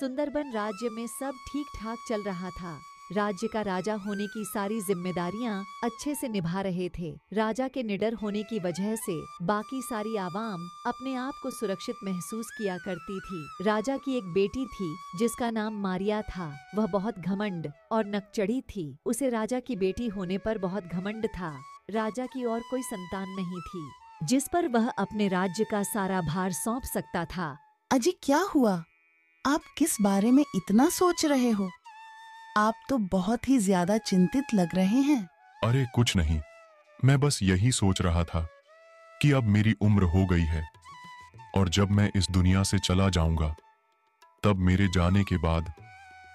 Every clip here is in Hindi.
सुंदरबन राज्य में सब ठीक ठाक चल रहा था। राज्य का राजा होने की सारी जिम्मेदारियां अच्छे से निभा रहे थे। राजा के निडर होने की वजह से बाकी सारी आवाम अपने आप को सुरक्षित महसूस किया करती थी। राजा की एक बेटी थी जिसका नाम मारिया था। वह बहुत घमंड और नकचढ़ी थी। उसे राजा की बेटी होने पर बहुत घमंड था। राजा की और कोई संतान नहीं थी जिस पर वह अपने राज्य का सारा भार सौंप सकता था। अजी क्या हुआ? आप किस बारे में इतना सोच रहे हो? आप तो बहुत ही ज्यादा चिंतित लग रहे हैं। अरे कुछ नहीं, मैं बस यही सोच रहा था कि अब मेरी उम्र हो गई है और जब मैं इस दुनिया से चला जाऊंगा तब मेरे जाने के बाद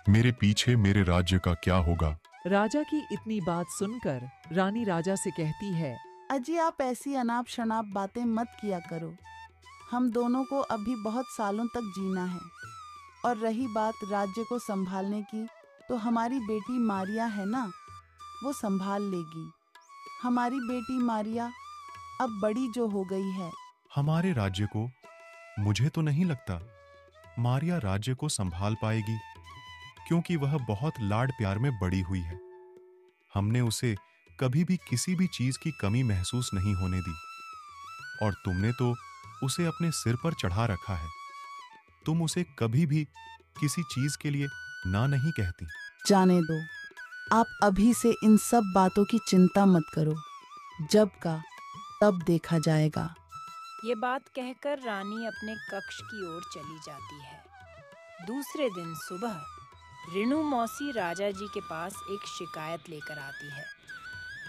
मेरे पीछे मेरे राज्य का क्या होगा। राजा की इतनी बात सुनकर रानी राजा से कहती है, अजी आप ऐसी अनाप शनाप बातें मत किया करो। हम दोनों को अभी बहुत सालों तक जीना है। और रही बात राज्य को संभालने की, तो हमारी बेटी मारिया है ना, वो संभाल लेगी। हमारी बेटी मारिया अब बड़ी जो हो गई है। हमारे राज्य को मुझे तो नहीं लगता मारिया राज्य को संभाल पाएगी, क्योंकि वह बहुत लाड प्यार में बड़ी हुई है। हमने उसे कभी भी किसी भी चीज की कमी महसूस नहीं होने दी और तुमने तो उसे अपने सिर पर चढ़ा रखा है। तुम उसे कभी भी किसी चीज के लिए ना नहीं कहती। जाने दो, आप अभी से इन सब बातों की चिंता मत करो। जब का तब देखा जाएगा। ये बात कहकर रानी अपने कक्ष की ओर चली जाती है। दूसरे दिन सुबह रेणु मौसी राजा जी के पास एक शिकायत लेकर आती है।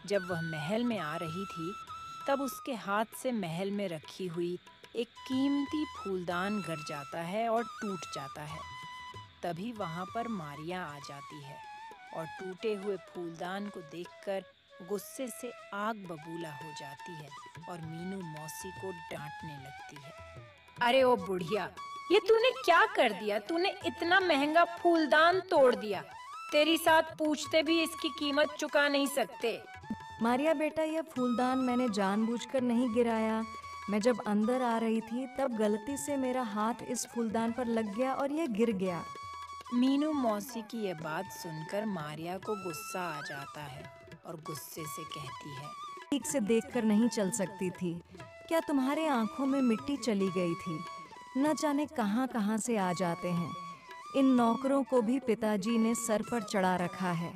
जब वह महल में आ रही थी तब उसके हाथ से महल में रखी हुई एक कीमती फूलदान गिर जाता है और टूट जाता है। तभी वहां पर मारिया आ जाती है और टूटे हुए फूलदान को देखकर गुस्से से आग बबूला हो जाती है और मीनू मौसी को डांटने लगती है। अरे ओ बुढ़िया, ये तूने क्या कर दिया? तूने इतना महंगा फूलदान तोड़ दिया। तेरी साथ पूछते भी इसकी कीमत चुका नहीं सकते। मारिया बेटा, यह फूलदान मैंने जानबूझकर नहीं गिराया। मैं जब अंदर आ रही थी तब गलती से मेरा हाथ इस फूलदान पर लग गया और यह गिर गया। मीनू मौसी की यह बात सुनकर मारिया को गुस्सा आ जाता है और गुस्से से कहती है, ठीक से देखकर नहीं चल सकती थी क्या? तुम्हारे आंखों में मिट्टी चली गई थी? न जाने कहां कहां से आ जाते हैं। इन नौकरों को भी पिताजी ने सर पर चढ़ा रखा है।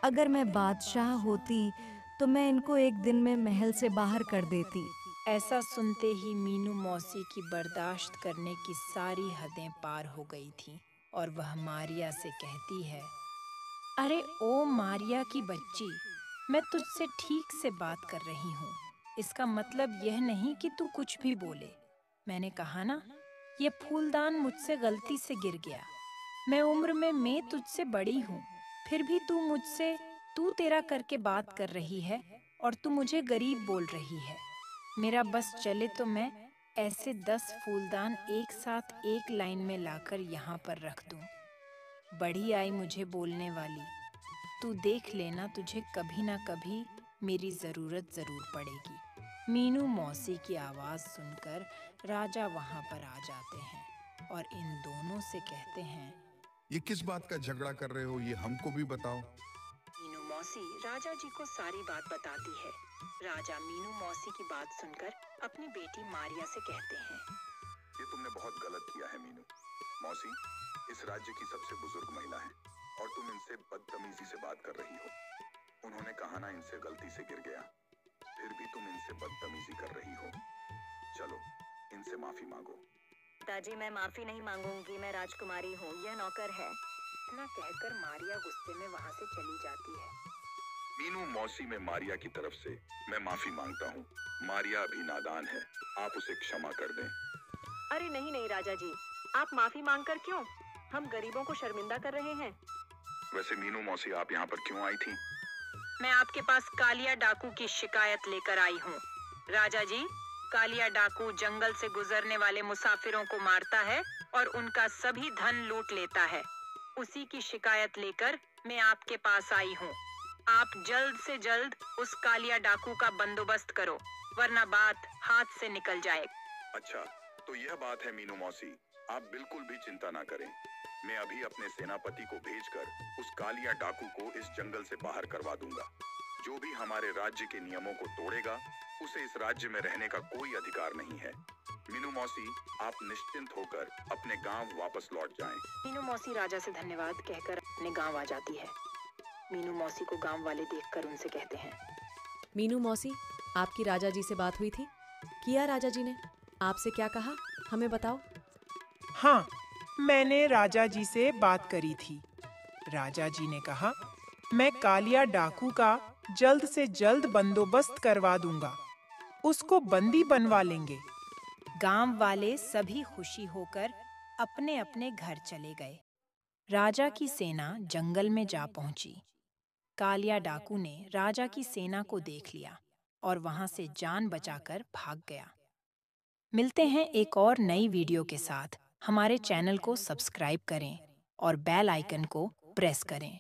अगर मैं बादशाह होती तो मैं इनको एक दिन में महल से बाहर कर देती। ऐसा सुनते ही मीनू मौसी की बर्दाश्त करने की सारी हदें पार हो गई थीं और वह मारिया से कहती है, अरे ओ मारिया की बच्ची, मैं तुझसे ठीक से बात कर रही हूँ। इसका मतलब यह नहीं कि तू कुछ भी बोले। मैंने कहा ना, ये फूलदान मुझसे गलती से गिर गया। मैं उम्र में मैं तुझसे बड़ी हूँ, फिर भी तू मुझसे तू तेरा करके बात कर रही है और तू मुझे गरीब बोल रही है। मेरा बस चले तो मैं ऐसे 10 फूलदान एक साथ एक लाइन में लाकर यहाँ पर रख दूँ। बड़ी आई मुझे बोलने वाली, तू देख लेना, तुझे कभी ना कभी मेरी ज़रूरत ज़रूर पड़ेगी। मीनू मौसी की आवाज़ सुनकर राजा वहाँ पर आ जाते हैं और इन दोनों से कहते हैं, ये किस बात का झगड़ा कर रहे हो, ये हमको भी बताओ। मीनू मौसी राजा जी को सारी बात बताती है। राजा मीनू मौसी की बात सुनकर अपनी बेटी मारिया से कहते हैं, ये तुमने बहुत गलत किया है मीनू। मौसी इस राज्य की सबसे बुजुर्ग महिला है और तुम इनसे बदतमीजी से बात कर रही हो। उन्होंने कहा ना इनसे गलती से गिर गया, फिर भी तुम इनसे बदतमीजी कर रही हो। चलो इनसे माफी मांगो। पिताजी मैं माफी नहीं मांगूंगी, मैं राजकुमारी हूँ, यह नौकर है। इतना कहकर मारिया गुस्से में वहाँ से चली जाती है। मीनू मौसी में मारिया की तरफ से मैं माफी मांगता हूँ। मारिया अभी नादान है, आप उसे क्षमा कर दें। अरे नहीं नहीं राजा जी, आप माफी मांगकर क्यों? हम गरीबों को शर्मिंदा कर रहे हैं। वैसे मीनू मौसी आप यहाँ पर क्यों आई थी? मैं आपके पास कालिया डाकू की शिकायत लेकर आई हूँ। राजा जी, कालिया डाकू जंगल से गुजरने वाले मुसाफिरों को मारता है और उनका सभी धन लूट लेता है। उसी की शिकायत लेकर मैं आपके पास आई हूँ। आप जल्द से जल्द उस कालिया डाकू का बंदोबस्त करो, वरना बात हाथ से निकल जाए। अच्छा, तो यह बात है मीनू मौसी, आप बिल्कुल भी चिंता ना करें। मैं अभी अपने सेनापति को भेजकर उस कालिया डाकू को इस जंगल से बाहर करवा दूंगा। जो भी हमारे राज्य के नियमों को तोड़ेगा, उसे इस राज्य में रहने का कोई अधिकार नहीं है। मीनू मौसी, आप निश्चिंत होकर अपने गांव वापस लौट जाएं। मीनू मौसी राजा से धन्यवाद कहकर अपने गांव आ जाती है। मीनू मौसी को गांव वाले देखकर उनसे कहते हैं, मीनू मौसी, आपकी राजा जी से बात हुई थी? किया राजा जी ने? आपसे क्या कहा, हमें बताओ। हाँ, मैंने राजा जी से बात करी थी। राजा जी ने कहा, मैं कालिया डाकू का जल्द से जल्द बंदोबस्त करवा दूंगा। उसको बंदी बनवा लेंगे। गांव वाले सभी खुशी होकर अपने अपने घर चले गए। राजा की सेना जंगल में जा पहुंची। कालिया डाकू ने राजा की सेना को देख लिया और वहां से जान बचाकर भाग गया। मिलते हैं एक और नई वीडियो के साथ। हमारे चैनल को सब्सक्राइब करें और बेल आइकन को प्रेस करें।